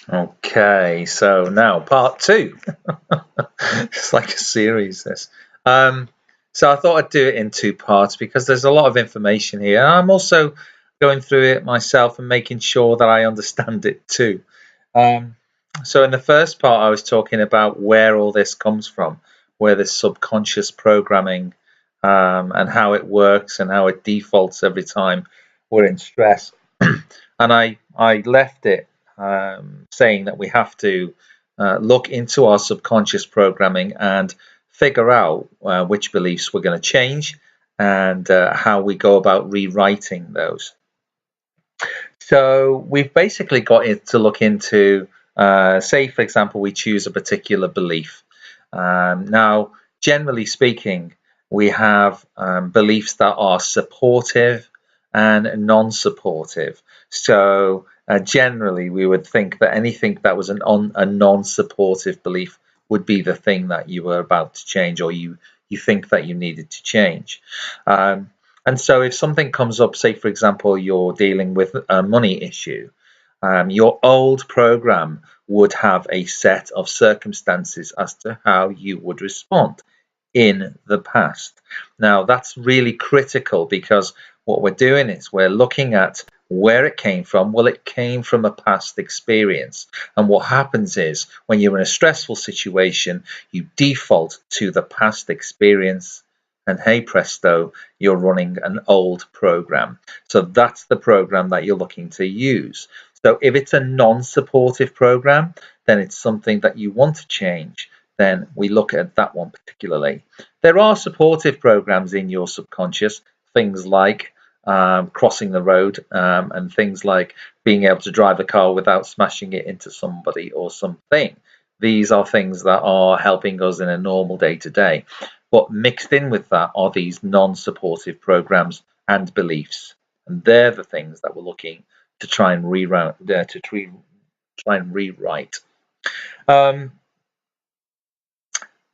Okay, so now part two. It's like a series, this. Um, so I thought I'd do it in two parts because there's a lot of information here. I'm also going through it myself and making sure that I understand it too. Um, so in the first part, I was talking about where all this comes from, where this subconscious programming and how it works and how it defaults every time we're in stress. And I left it saying that we have to look into our subconscious programming and figure out which beliefs we're going to change and how we go about rewriting those. So we've basically got it to look into, say, for example, we choose a particular belief. Now, generally speaking, we have beliefs that are supportive and non-supportive. So generally, we would think that anything that was a non-supportive belief would be the thing that you were about to change, or you think that you needed to change. Um, and so if something comes up, say, for example, you're dealing with a money issue, your old program would have a set of circumstances as to how you would respond in the past. Now, that's really critical because what we're doing is we're looking at where it came from. Well, it came from a past experience. And what happens is when you're in a stressful situation, you default to the past experience. And hey presto, you're running an old program. So that's the program that you're looking to use. So if it's a non-supportive program, then it's something that you want to change. Then we look at that one particularly. There are supportive programs in your subconscious, things like crossing the road and things like being able to drive a car without smashing it into somebody or something. These are things that are helping us in a normal day to day. But mixed in with that are these non-supportive programs and beliefs. And they're the things that we're looking to try and rewrite. Um,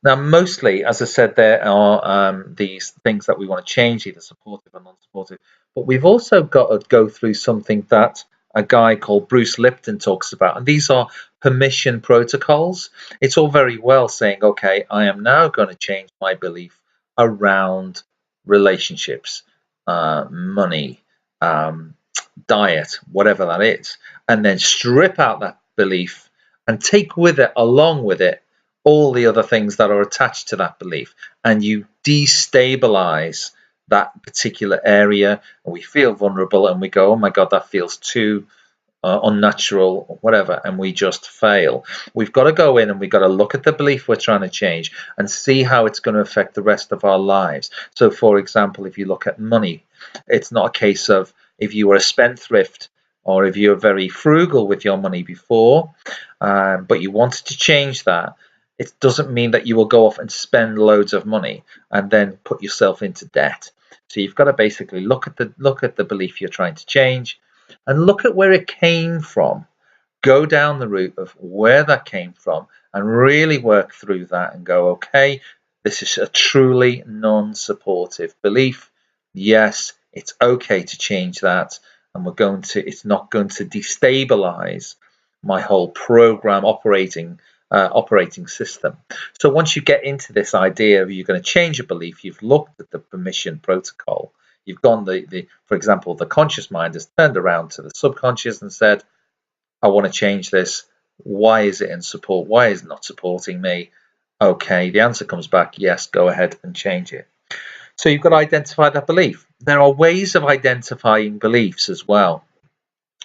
Now, mostly, as I said, there are these things that we want to change, either supportive or non-supportive. But we've also got to go through something that a guy called Bruce Lipton talks about, and these are permission protocols. It's all very well saying, okay, I am now going to change my belief around relationships, money, diet, whatever that is, and then strip out that belief and take with it, along with it, all the other things that are attached to that belief, and you destabilize that particular area, and we feel vulnerable and we go, oh my god, that feels too unnatural or whatever, and we just fail. We've got to go in and we've got to look at the belief we're trying to change and see how it's going to affect the rest of our lives. So for example, if you look at money, it's not a case of if you were a spendthrift or if you're very frugal with your money before, but you wanted to change that. It doesn't mean that you will go off and spend loads of money and then put yourself into debt. So you've got to basically look at the belief you're trying to change and look at where it came from. Go down the route of where that came from and really work through that and go, okay, this is a truly non-supportive belief. Yes, it's okay to change that, and it's not going to destabilize my whole program operating system. So once you get into this idea of you're going to change a belief, you've looked at the permission protocol. You've gone for example, the conscious mind has turned around to the subconscious and said, I want to change this. Why is it in support? Why is it not supporting me? Okay, the answer comes back, yes, go ahead and change it. So you've got to identify that belief. There are ways of identifying beliefs as well.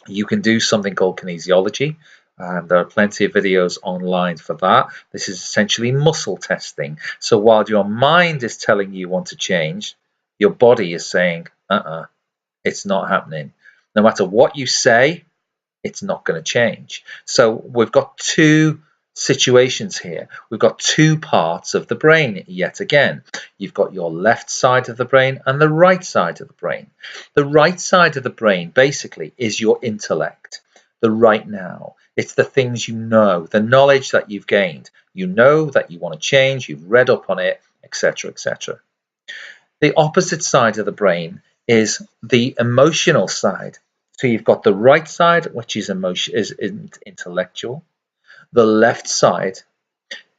You can do something called kinesiology. There are plenty of videos online for that. This is essentially muscle testing. So while your mind is telling you want to change, your body is saying, it's not happening. No matter what you say, it's not going to change. So we've got two situations here. We've got two parts of the brain yet again. You've got your left side of the brain and the right side of the brain. The right side of the brain basically is your intellect, the right now. It's the things you know, the knowledge that you've gained. You know that you want to change, you've read up on it, etc., etc. The opposite side of the brain is the emotional side. So you've got the right side, which is intellectual, the left side,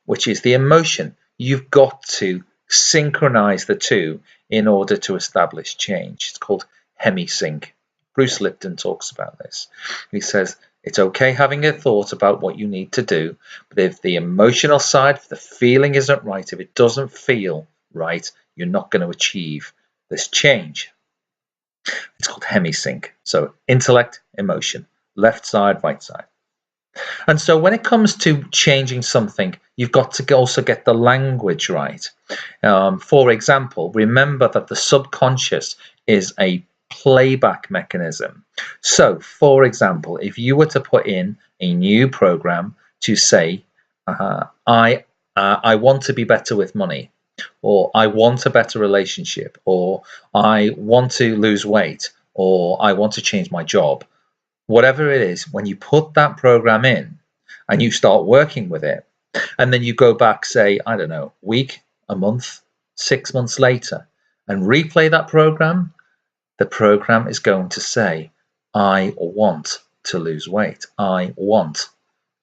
which is the emotion. You've got to synchronize the two in order to establish change. It's called hemisync. Bruce Lipton talks about this. He says it's okay having a thought about what you need to do, but if the emotional side, if the feeling isn't right, if it doesn't feel right, you're not going to achieve this change. It's called hemisync. So intellect, emotion, left side, right side. And so when it comes to changing something, you've got to also get the language right. For example, remember that the subconscious is a playback mechanism. So, for example, if you were to put in a new program to say, I want to be better with money, or I want a better relationship, or I want to lose weight, or I want to change my job, whatever it is, when you put that program in and you start working with it, and then you go back, say, I don't know, week, a month, 6 months later, and replay that program, the program is going to say, I want to lose weight. I want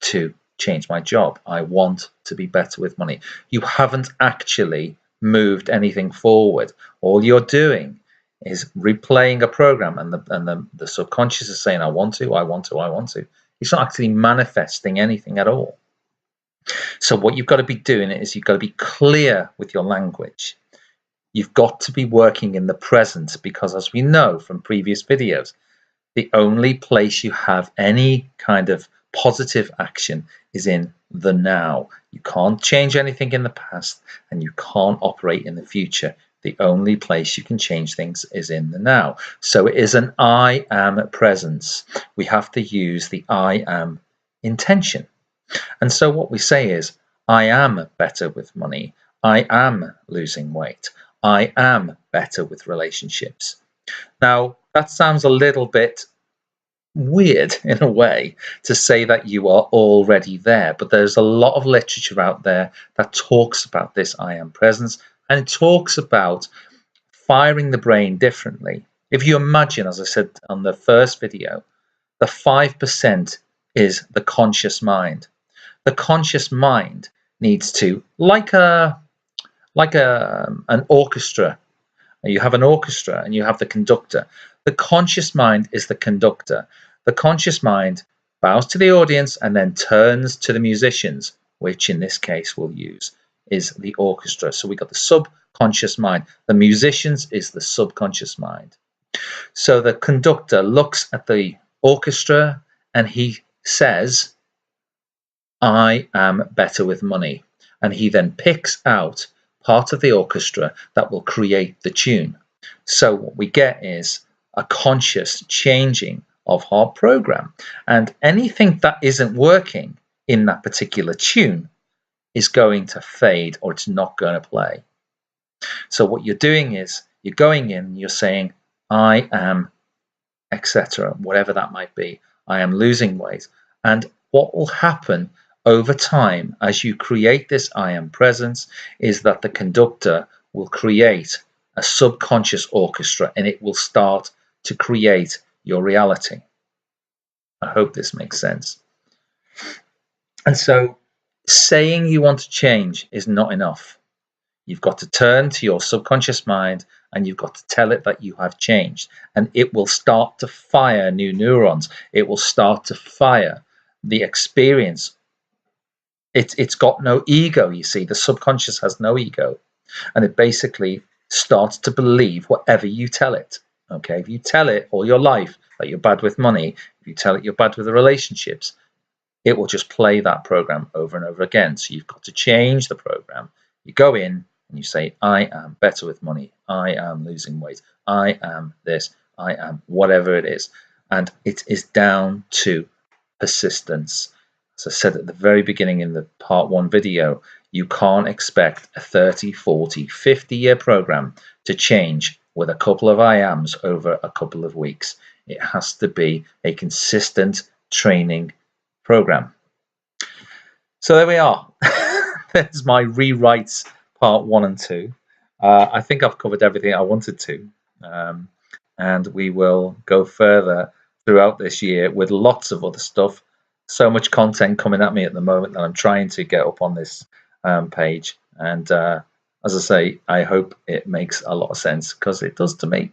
to change my job. I want to be better with money. You haven't actually moved anything forward. All you're doing is replaying a program, and the subconscious is saying, I want to, I want to, I want to. It's not actually manifesting anything at all. So what you've got to be doing is you've got to be clear with your language. You've got to be working in the present, because as we know from previous videos, the only place you have any kind of positive action is in the now. You can't change anything in the past, and you can't operate in the future. The only place you can change things is in the now. So it is an I am presence. We have to use the I am intention. And so what we say is, I am better with money. I am losing weight. I am better with relationships. Now, that sounds a little bit weird in a way to say that you are already there, but there's a lot of literature out there that talks about this I am presence, and it talks about firing the brain differently. If you imagine, as I said on the first video, the 5% is the conscious mind. The conscious mind needs to, like an orchestra. You have an orchestra and you have the conductor. The conscious mind is the conductor. The conscious mind bows to the audience and then turns to the musicians, which in this case we'll use is the orchestra. So we got the subconscious mind. The musicians is the subconscious mind. So the conductor looks at the orchestra and he says, I am better with money. And he then picks out part of the orchestra that will create the tune. So what we get is a conscious changing of our program. And anything that isn't working in that particular tune is going to fade, or it's not going to play. So what you're doing is you're going in, you're saying, I am, etc., whatever that might be. I am losing weight. And what will happen over time as you create this I am presence is that the conductor will create a subconscious orchestra, and it will start to create your reality. I hope this makes sense. And so saying you want to change is not enough. You've got to turn to your subconscious mind and you've got to tell it that you have changed, and it will start to fire new neurons. It will start to fire the experience. It's got no ego, you see. The subconscious has no ego, and it basically starts to believe whatever you tell it. Okay, if you tell it all your life that you're bad with money, if you tell it you're bad with the relationships, it will just play that program over and over again. So you've got to change the program. You go in and you say, I am better with money. I am losing weight. I am this. I am whatever it is. And it is down to persistence. As I said at the very beginning in the part 1 video, you can't expect a 30, 40, 50-year program to change with a couple of I ams over a couple of weeks. It has to be a consistent training program. So there we are. There's my rewrites part 1 and 2. I think I've covered everything I wanted to, and we will go further throughout this year with lots of other stuff. So much content coming at me at the moment that I'm trying to get up on this page. And as I say, I hope it makes a lot of sense, because it does to me.